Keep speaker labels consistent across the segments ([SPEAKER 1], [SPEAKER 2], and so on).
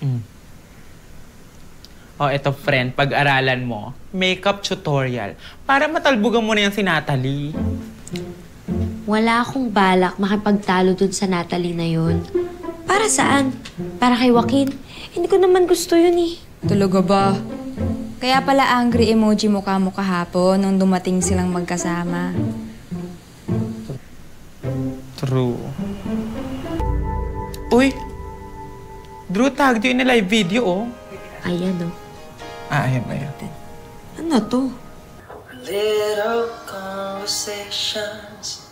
[SPEAKER 1] Mm. Oh, eto friend, pag-aralan mo, makeup tutorial. Para matalbugan mo na yan si Natalie.
[SPEAKER 2] Wala akong balak makipagtalo dun sa Natalie na yun. Para saan? Para kay Joaquin? Hindi ko naman gusto yun eh.
[SPEAKER 3] Talaga ba? Kaya pala angry emoji mukha mo kahapon nung dumating silang magkasama.
[SPEAKER 1] True. Uy! Drew, tag yun na live video, oh.
[SPEAKER 2] Ayan, oh.
[SPEAKER 1] Ayan.
[SPEAKER 2] Ano to?
[SPEAKER 4] Little conversations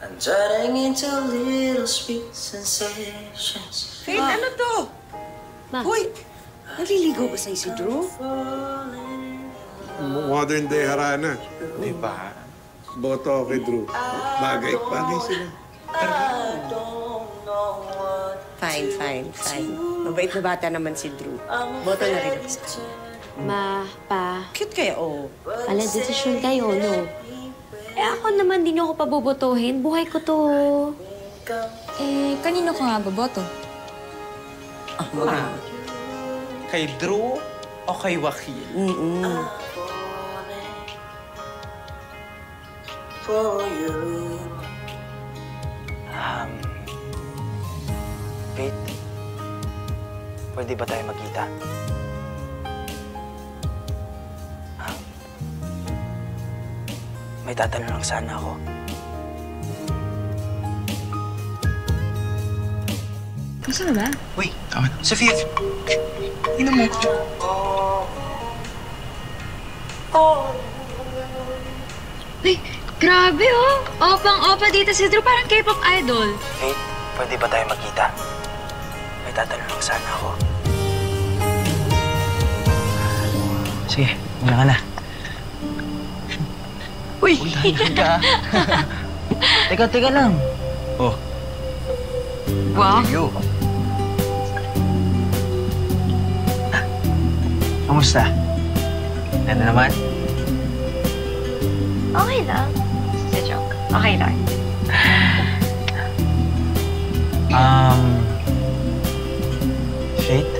[SPEAKER 4] and turning into little sweet sensations.
[SPEAKER 5] Faith, ano to?
[SPEAKER 2] Ma.
[SPEAKER 5] Hoy, naliligaw ba sa'yo si Drew?
[SPEAKER 6] Modern day harana.
[SPEAKER 1] Diba?
[SPEAKER 6] Boto kay Drew. Bagay sila.
[SPEAKER 5] Fine. Mabait na bata naman si Drew. Boto na rin ako sa kanya.
[SPEAKER 2] Ma, pa,
[SPEAKER 5] Cute kaya, oh.
[SPEAKER 2] pala desisyon kayo, no? Ako naman din ako pabobotohin. Buhay ko to.
[SPEAKER 3] Kanino ka nga boboto?
[SPEAKER 1] Kay Drew o kay Joaquin?
[SPEAKER 4] For you.
[SPEAKER 7] Faith, pwede ba tayo magkita? May tatanong lang sana ako.
[SPEAKER 3] Gusto na ba?
[SPEAKER 7] Uy, Sophia! Tingnan mo.
[SPEAKER 3] Uy, grabe oh! Opang-opa dito si Drew, parang K-pop idol.
[SPEAKER 7] Faith, pwede ba tayo magkita? May tatanong lang sana ako. Sige, muna ka na. Uy! Ka. Teka lang. Oh.
[SPEAKER 3] Wow.
[SPEAKER 7] You. Kamusta? Ano naman?
[SPEAKER 2] Okay lang. Sa joke. Okay lang.
[SPEAKER 7] Faith?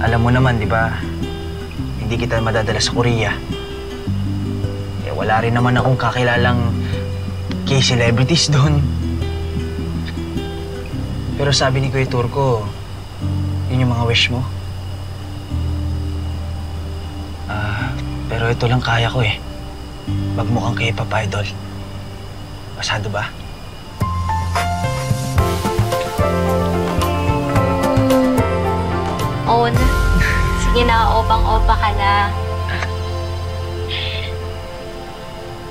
[SPEAKER 7] Alam mo naman, di ba? Hindi kita madadala sa Korea. Eh, wala rin naman akong kakilalang K-celebrities doon. Pero sabi ni Kuya Turco, yun yung mga wish mo. Pero ito lang kaya ko eh. Magmukhang K-pop idol. Pasado ba?
[SPEAKER 2] On. Sige na, opang-opa ka na.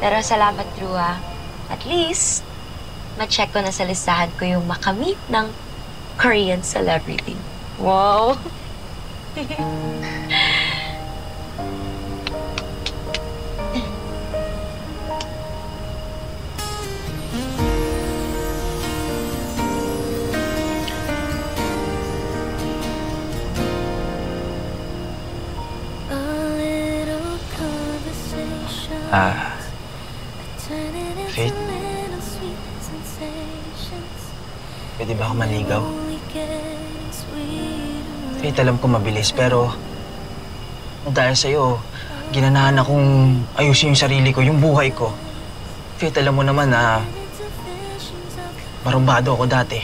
[SPEAKER 2] Pero salamat, Drew, ah. At least, ma-check ko na sa listahan ko yung makamit ng Korean celebrity. Wow!
[SPEAKER 7] Faith? Pwede ba ako maligaw? Faith, alam ko mabilis, pero dahil sa'yo, ginanahan akong ayusin yung sarili ko, yung buhay ko. Faith, alam mo naman na marumbado ako dati.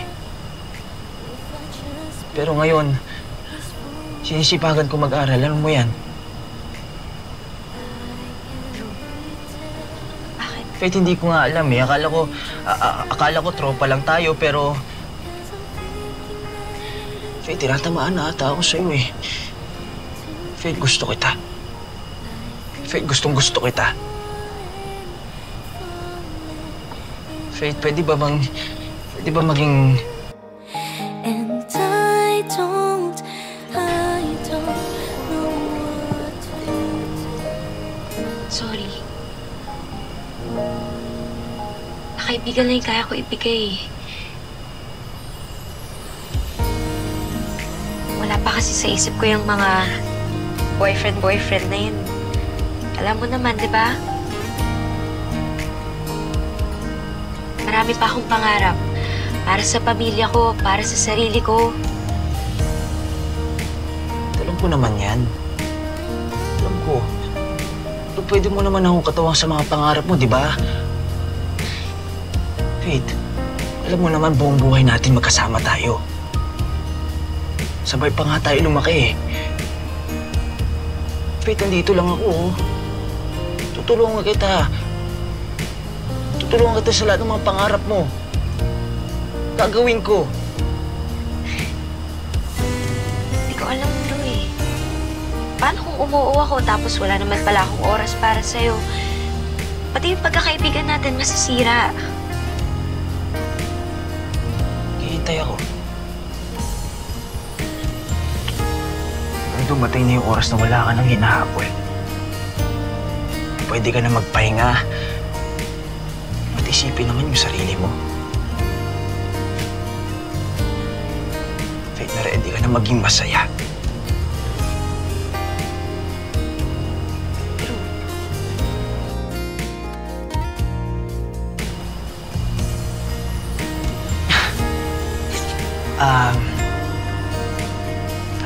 [SPEAKER 7] Pero ngayon, sinisipagan ko mag-aral. Alam mo yan? Faith, hindi ko nga alam eh. Akala ko tropa lang tayo, pero Faith, tinatamaan na ata ako sa'yo eh. Faith, gusto kita. Faith, gustong-gusto kita. Faith, pwede ba maging...
[SPEAKER 8] And I don't know what to do.
[SPEAKER 2] Sorry. Nakaibigan lang yung kaya ko ibigay. Wala pa kasi sa isip ko yung mga boyfriend na yun. Alam mo naman, di ba? Marami pa akong pangarap. Para sa pamilya ko, para sa sarili ko.
[SPEAKER 7] Alam ko naman yan. Alam ko. Pero pwede mo naman akong katuwang sa mga pangarap mo, di ba? Faith, alam mo naman buong buhay natin magkasama tayo. Sabay pa nga tayo lumaki eh. Faith, nandito lang ako. Tutulungan kita. Tutulungan kita sa lahat ng mga pangarap mo. Gagawin ko.
[SPEAKER 2] Hindi ko alam, Drew eh. Paano kung umuo ako tapos wala naman pala akong oras para sa'yo? Pati yung pagkakaibigan natin masisira.
[SPEAKER 7] Hihintay ako. Nung dumating na yung oras na wala ka nang hinahabol, pwede ka na magpahinga. At isipin naman yung sarili mo. Faith, na ready ka na maging masaya.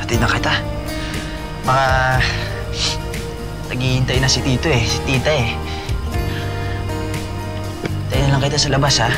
[SPEAKER 7] Hatid na kita. Baka naghihintay na si Tito eh, si Tita eh. Tayo na lang kita sa labas, ha?